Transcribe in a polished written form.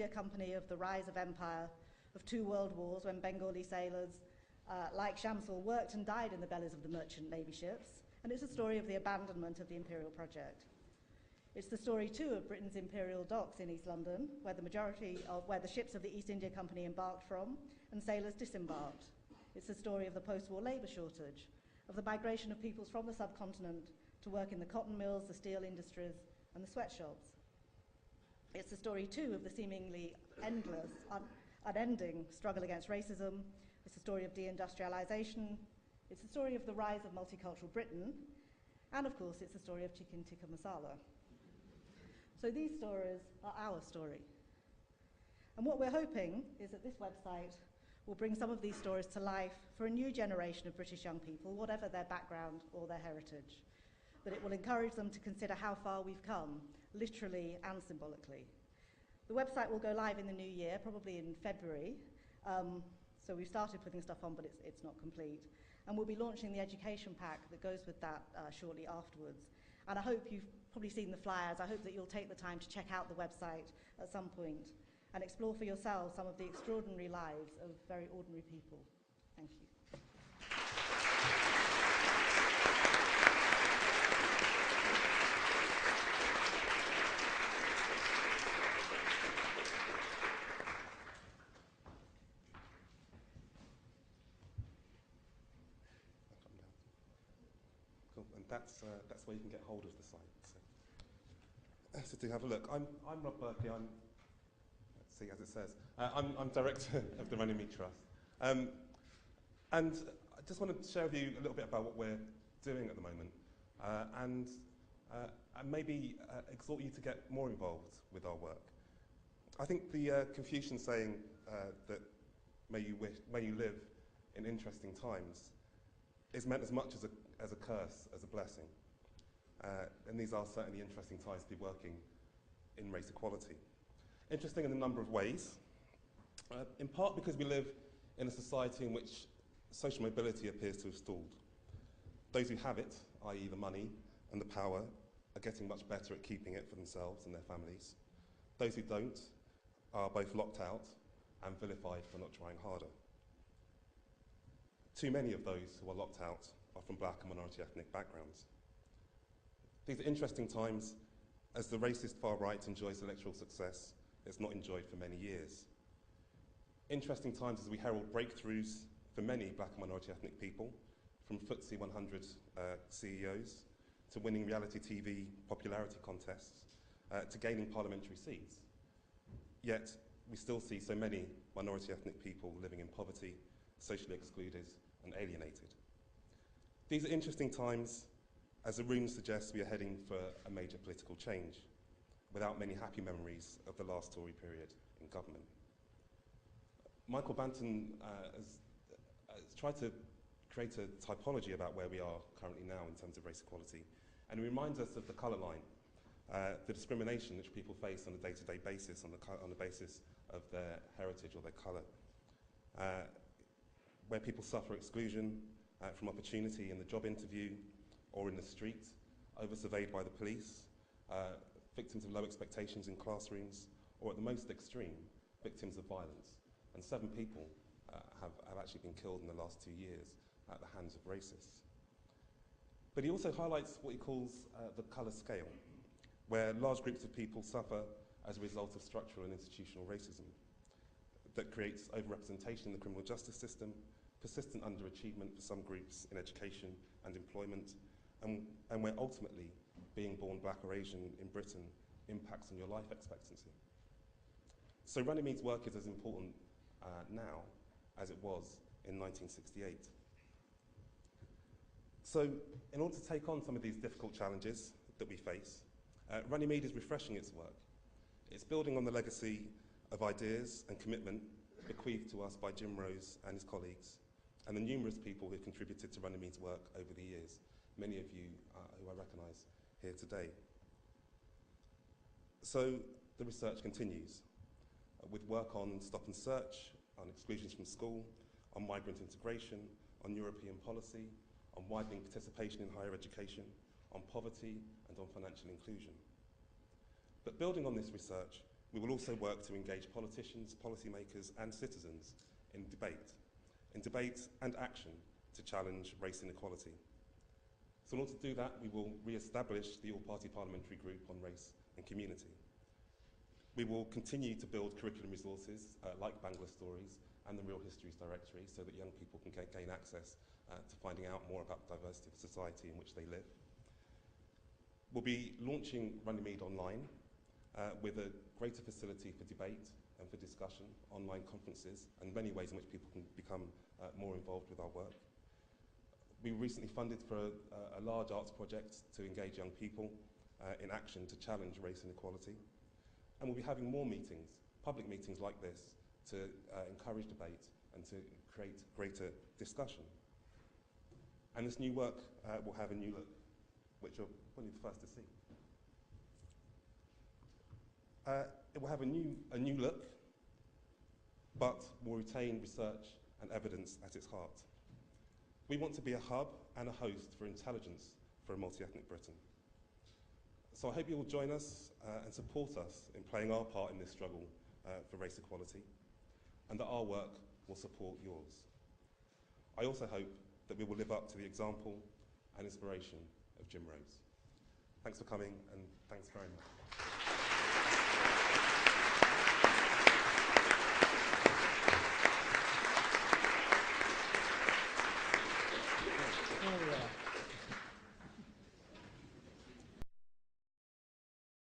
India Company of the rise of empire, of 2 world wars when Bengali sailors like Shamsul worked and died in the bellies of the merchant navy ships, and it's a story of the abandonment of the imperial project. It's the story too of Britain's imperial docks in East London, where the ships of the East India Company embarked from and sailors disembarked. It's the story of the post-war labour shortage, of the migration of peoples from the subcontinent to work in the cotton mills, the steel industries, and the sweatshops. It's the story too of the seemingly endless, unending struggle against racism. It's the story of deindustrialization. It's the story of the rise of multicultural Britain. And of course, it's the story of chicken tikka masala. So these stories are our story. And what we're hoping is that this website will bring some of these stories to life for a new generation of British young people, whatever their background or their heritage. That it will encourage them to consider how far we've come, literally and symbolically. The website will go live in the new year, probably in February. So we've started putting stuff on, but it's not complete. And we'll be launching the education pack that goes with that shortly afterwards. And I hope you've probably seen the flyers. I hope that you'll take the time to check out the website at some point and explore for yourselves some of the extraordinary lives of very ordinary people. Thank you. Cool, and that's where you can get hold of the site. So do have a look. I'm Rob Berkeley. Let's see, as it says, I'm director of the Runnymede Trust, and I just want to share with you a little bit about what we're doing at the moment, and maybe exhort you to get more involved with our work. I think the Confucian saying that may you live in interesting times is meant as much as a curse as a blessing. And these are certainly interesting times to be working in race equality. Interesting in a number of ways, in part because we live in a society in which social mobility appears to have stalled. Those who have it, i.e. the money and the power, are getting much better at keeping it for themselves and their families. Those who don't are both locked out and vilified for not trying harder. Too many of those who are locked out are from black and minority ethnic backgrounds. These are interesting times as the racist far right enjoys electoral success it's not enjoyed for many years. Interesting times as we herald breakthroughs for many black and minority ethnic people, from FTSE 100 CEOs to winning reality TV popularity contests to gaining parliamentary seats. Yet we still see so many minority ethnic people living in poverty, socially excluded and alienated. These are interesting times as the room suggests we are heading for a major political change, without many happy memories of the last Tory period in government. Michael Banton has tried to create a typology about where we are currently now in terms of race equality, and he reminds us of the colour line, the discrimination which people face on a day-to-day basis on the basis of their heritage or their colour, where people suffer exclusion from opportunity in the job interview or in the street, over-surveyed by the police, victims of low expectations in classrooms, or at the most extreme, victims of violence. And 7 people have actually been killed in the last 2 years at the hands of racists. But he also highlights what he calls the colour scale, where large groups of people suffer as a result of structural and institutional racism that creates overrepresentation in the criminal justice system, persistent underachievement for some groups in education and employment, and where ultimately being born black or Asian in Britain impacts on your life expectancy. So Runnymede's work is as important now as it was in 1968. So in order to take on some of these difficult challenges that we face, Runnymede is refreshing its work. It's building on the legacy of ideas and commitment bequeathed to us by Jim Rose and his colleagues, and the numerous people who have contributed to Runnymede's work over the years, many of you who I recognise here today. So the research continues with work on stop and search, on exclusions from school, on migrant integration, on European policy, on widening participation in higher education, on poverty and on financial inclusion. But building on this research, We will also work to engage politicians, policymakers and citizens in debate and action to challenge race inequality. So in order to do that, we will re-establish the all-party parliamentary group on race and community. We will continue to build curriculum resources like Bangla Stories and the Real Histories Directory so that young people can gain access to finding out more about the diversity of the society in which they live. We'll be launching Runnymede Online with a greater facility for debate and for discussion, online conferences, and many ways in which people can become more involved with our work. We recently funded for a large arts project to engage young people in action to challenge race inequality. And we'll be having more meetings, public meetings like this, to encourage debate and to create greater discussion. And this new work will have a new look, which you're probably the first to see. It will have a new look, but will retain research and evidence at its heart. We want to be a hub and a host for intelligence for a multi-ethnic Britain. So I hope you will join us and support us in playing our part in this struggle for race equality, and that our work will support yours. I also hope that we will live up to the example and inspiration of Jim Rose. Thanks for coming, and thanks very much.